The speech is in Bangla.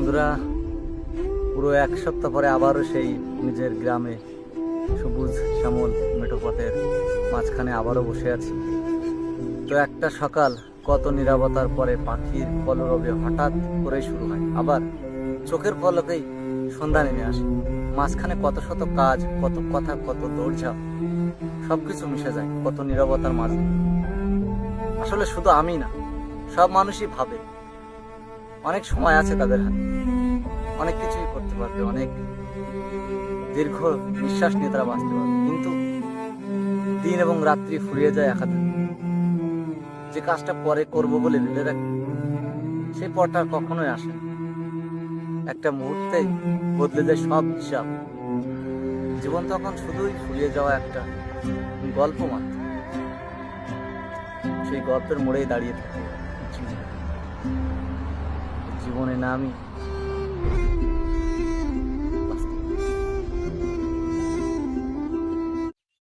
বন্ধুরা, পুরো এক সপ্তাহ পরে আবারও সেই নিজের গ্রামে সবুজ শ্যামল মেঠো পথের মাঝখানে আবারও বসে আছি। তো একটা সকাল কত নীরবতার পরে পাখির কলরবে হঠাৎ করে শুরু হয়, আবার চোখের পলকেই সন্ধ্যা নেমে আসে। মাঝখানে কত শত কাজ, কত কথা, কত দৌড়ঝাঁপ, সবকিছু মিশে যায় কত নীরবতার মাঝে। আসলে শুধু আমি না, সব মানুষই ভাবে অনেক সময় আছে তাদের হাতে, অনেক কিছুই করতে পারবে, অনেক দীর্ঘ নিঃশ্বাস নিয়ে তারা বাঁচতে পারবে, কিন্তু দিন এবং রাত্রি ফুরিয়ে যায় একাধারে। যে কাজটা পরে করব বলে ভেবে রাখি, সেই পরটা আর কখনোই আসে না। একটা মুহূর্তেই বদলে যায় সব হিসাব। জীবন তখন শুধুই ফুরিয়ে যাওয়া একটা গল্প মাত্র। সেই গল্পের মোড়েই দাঁড়িয়ে থাকে জীবনে না আমি।